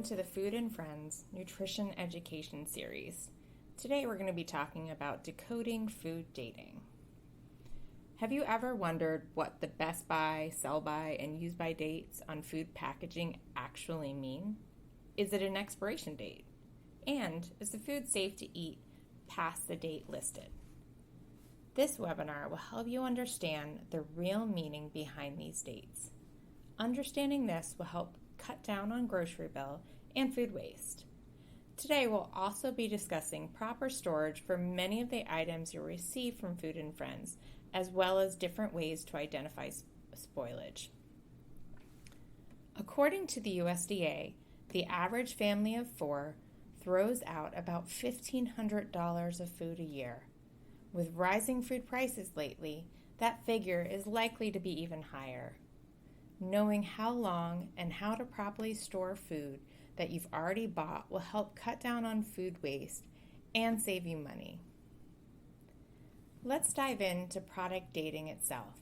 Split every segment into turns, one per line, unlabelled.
to the Food and Friends Nutrition Education Series. Today we're going to be talking about decoding food dating. Have you ever wondered what the best by, sell by, and use by dates on food packaging actually mean? Is it an expiration date? And is the food safe to eat past the date listed? This webinar will help you understand the real meaning behind these dates. Understanding this will help cut down on grocery bill and food waste. Today we'll also be discussing proper storage for many of the items you receive from Food and Friends, as well as different ways to identify spoilage. According to the USDA, the average family of 4 throws out about $1,500 of food a year. With rising food prices lately, that figure is likely to be even higher. Knowing how long and how to properly store food that you've already bought will help cut down on food waste and save you money. Let's dive into product dating itself.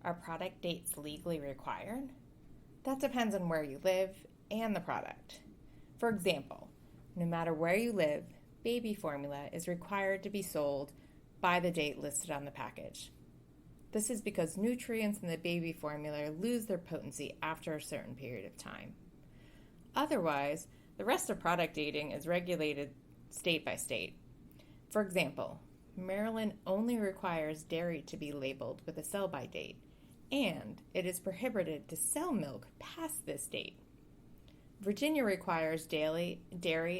Are product dates legally required? That depends on where you live and the product. For example, no matter where you live, baby formula is required to be sold by the date listed on the package. This is because nutrients in the baby formula lose their potency after a certain period of time. Otherwise, the rest of product dating is regulated state by state. For example, Maryland only requires dairy to be labeled with a sell-by date, and it is prohibited to sell milk past this date. Virginia requires dairy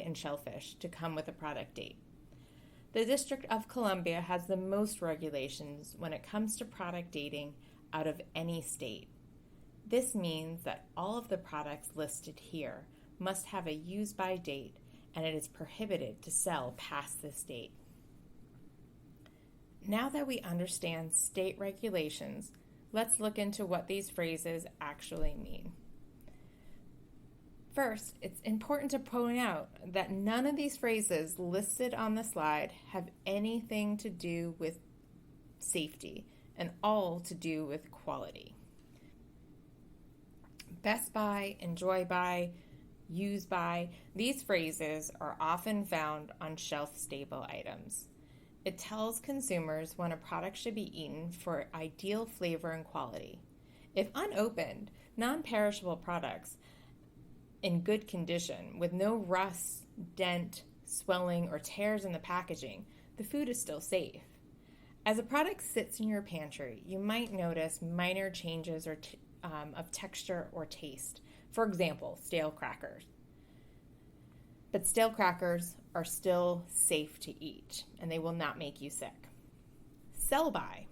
and shellfish to come with a product date. The District of Columbia has the most regulations when it comes to product dating out of any state. This means that all of the products listed here must have a use-by date, and it is prohibited to sell past this date. Now that we understand state regulations, let's look into what these phrases actually mean. First, it's important to point out that none of these phrases listed on the slide have anything to do with safety and all to do with quality. Best by, enjoy by, use by, these phrases are often found on shelf-stable items. It tells consumers when a product should be eaten for ideal flavor and quality. If unopened, non-perishable products in good condition, with no rust, dent, swelling, or tears in the packaging, the food is still safe. As a product sits in your pantry, you might notice minor changes of texture or taste. For example, stale crackers. But stale crackers are still safe to eat, and they will not make you sick. Sell by.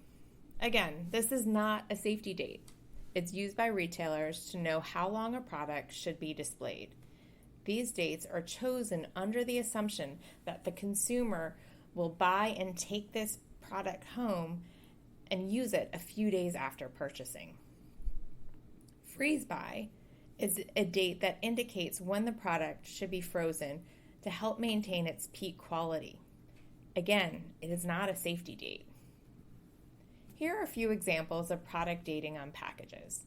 Again, this is not a safety date. It's used by retailers to know how long a product should be displayed. These dates are chosen under the assumption that the consumer will buy and take this product home and use it a few days after purchasing. Freeze by is a date that indicates when the product should be frozen to help maintain its peak quality. Again, it is not a safety date. Here are a few examples of product dating on packages.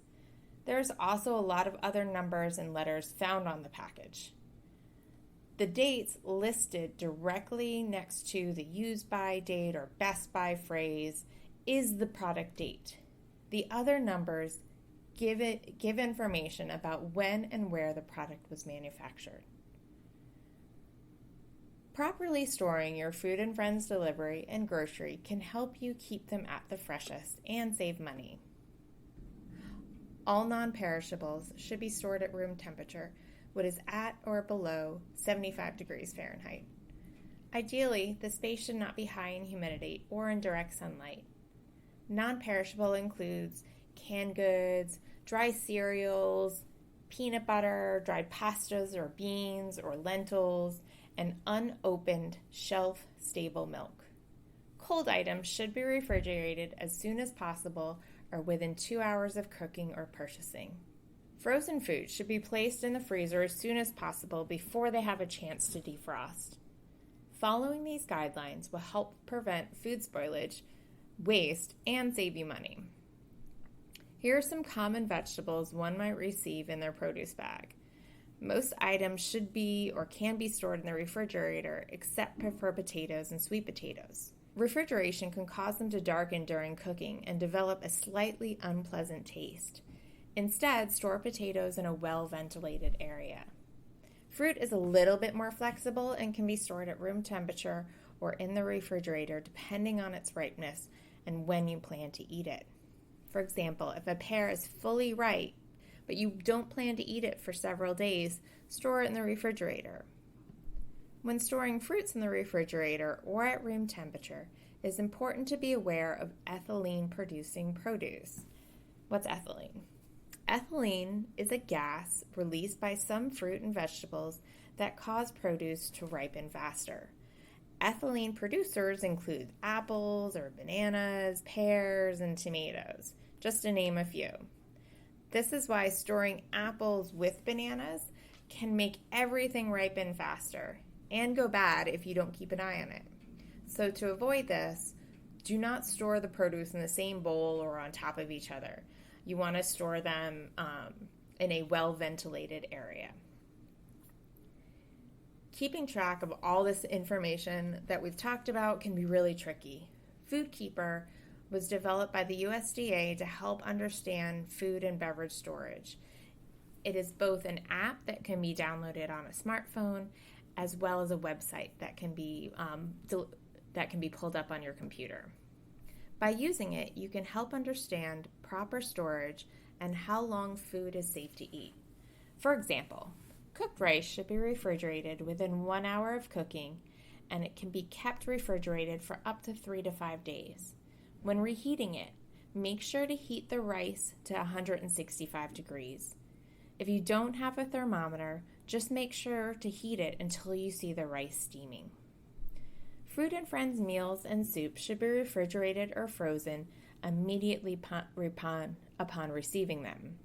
There's also a lot of other numbers and letters found on the package. The dates listed directly next to the use by date or best by phrase is the product date. The other numbers give information about when and where the product was manufactured. Properly storing your Food and Friends delivery and grocery can help you keep them at the freshest and save money. All non-perishables should be stored at room temperature, what is at or below 75 degrees Fahrenheit. Ideally, the space should not be high in humidity or in direct sunlight. Non-perishable includes canned goods, dry cereals, peanut butter, dried pastas or beans or lentils, and unopened shelf-stable milk. Cold items should be refrigerated as soon as possible or within 2 hours of cooking or purchasing. Frozen food should be placed in the freezer as soon as possible before they have a chance to defrost. Following these guidelines will help prevent food spoilage, waste, and save you money. Here are some common vegetables one might receive in their produce bag. Most items should be or can be stored in the refrigerator except for potatoes and sweet potatoes. Refrigeration can cause them to darken during cooking and develop a slightly unpleasant taste. Instead, store potatoes in a well-ventilated area. Fruit is a little bit more flexible and can be stored at room temperature or in the refrigerator depending on its ripeness and when you plan to eat it. For example, if a pear is fully ripe, but you don't plan to eat it for several days, store it in the refrigerator. When storing fruits in the refrigerator or at room temperature, it is important to be aware of ethylene-producing produce. What's ethylene? Ethylene is a gas released by some fruit and vegetables that cause produce to ripen faster. Ethylene producers include apples or bananas, pears, and tomatoes, just to name a few. This is why storing apples with bananas can make everything ripen faster and go bad if you don't keep an eye on it. So to avoid this, do not store the produce in the same bowl or on top of each other. You want to store them in a well-ventilated area. Keeping track of all this information that we've talked about can be really tricky. FoodKeeper was developed by the USDA to help understand food and beverage storage. It is both an app that can be downloaded on a smartphone as well as a website that can be pulled up on your computer. By using it, you can help understand proper storage and how long food is safe to eat. For example, cooked rice should be refrigerated within 1 hour of cooking, and it can be kept refrigerated for up to 3 to 5 days. When reheating it, make sure to heat the rice to 165 degrees. If you don't have a thermometer, just make sure to heat it until you see the rice steaming. Fruit and Friends meals and soup should be refrigerated or frozen immediately upon receiving them.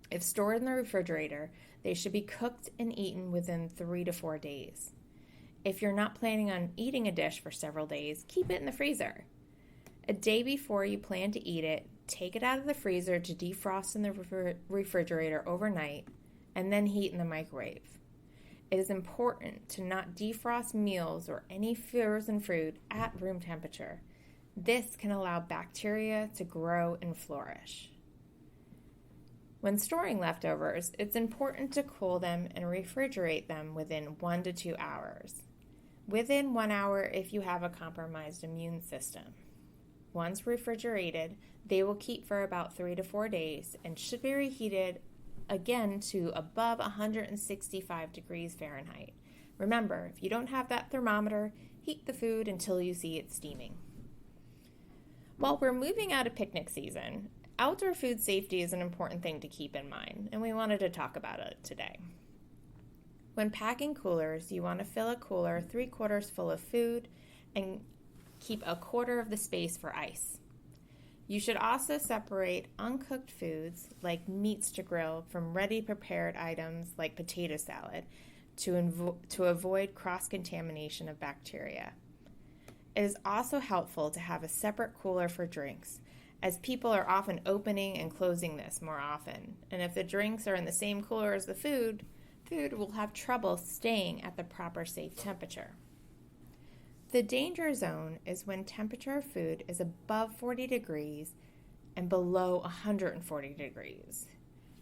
If stored in the refrigerator, they should be cooked and eaten within 3 to 4 days. If you're not planning on eating a dish for several days, keep it in the freezer. A day before you plan to eat it, take it out of the freezer to defrost in the refrigerator overnight and then heat in the microwave. It is important to not defrost meals or any frozen food at room temperature. This can allow bacteria to grow and flourish. When storing leftovers, it's important to cool them and refrigerate them within 1 to 2 hours. Within 1 hour if you have a compromised immune system. Once refrigerated, they will keep for about 3 to 4 days and should be reheated again to above 165 degrees Fahrenheit. Remember, if you don't have that thermometer, heat the food until you see it steaming. While we're moving out of picnic season, outdoor food safety is an important thing to keep in mind, and we wanted to talk about it today. When packing coolers, you want to fill a cooler 3/4 full of food and keep 1/4 of the space for ice. You should also separate uncooked foods like meats to grill from ready prepared items like potato salad to avoid cross-contamination of bacteria. It is also helpful to have a separate cooler for drinks, as people are often opening and closing this more often. And if the drinks are in the same cooler as the food will have trouble staying at the proper safe temperature. The danger zone is when temperature of food is above 40 degrees and below 140 degrees.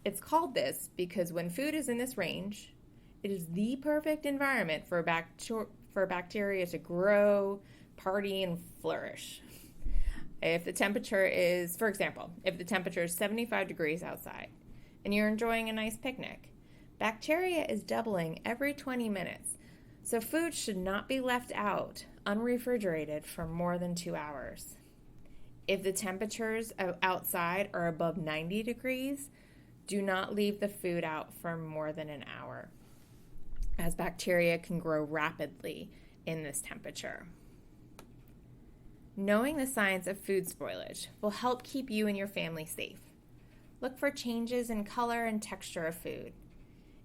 It's called this because when food is in this range, it is the perfect environment for bacteria to grow, party, and flourish. If the temperature is, for example, if the temperature is 75 degrees outside and you're enjoying a nice picnic, bacteria is doubling every 20 minutes, so food should not be left out unrefrigerated for more than 2 hours. If the temperatures outside are above 90 degrees, do not leave the food out for more than an hour, as bacteria can grow rapidly in this temperature. Knowing the signs of food spoilage will help keep you and your family safe. Look for changes in color and texture of food.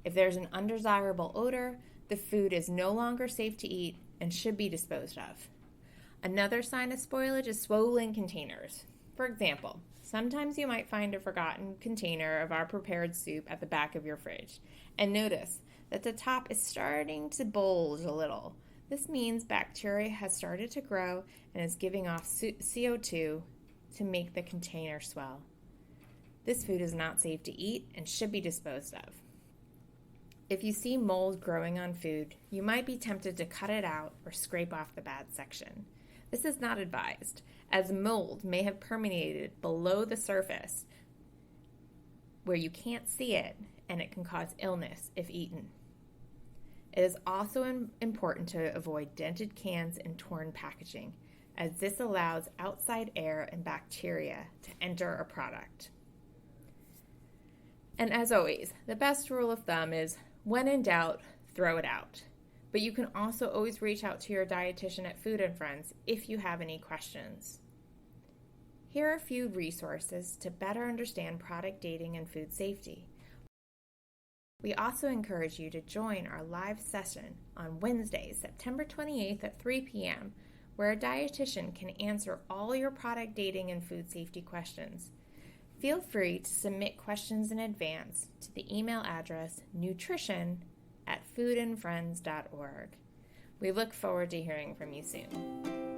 If there's an undesirable odor, the food is no longer safe to eat and should be disposed of. Another sign of spoilage is swollen containers. For example, sometimes you might find a forgotten container of our prepared soup at the back of your fridge, and notice that the top is starting to bulge a little. This means bacteria has started to grow and is giving off CO2 to make the container swell. This food is not safe to eat and should be disposed of. If you see mold growing on food, you might be tempted to cut it out or scrape off the bad section. This is not advised, as mold may have permeated below the surface where you can't see it, and it can cause illness if eaten. It is also important to avoid dented cans and torn packaging, as this allows outside air and bacteria to enter a product. And as always, the best rule of thumb is, when in doubt, throw it out. But you can also always reach out to your dietitian at Food and Friends if you have any questions. Here are a few resources to better understand product dating and food safety. We also encourage you to join our live session on Wednesday, September 28th at 3 p.m., where a dietitian can answer all your product dating and food safety questions. Feel free to submit questions in advance to the email address nutrition@foodandfriends.org. We look forward to hearing from you soon.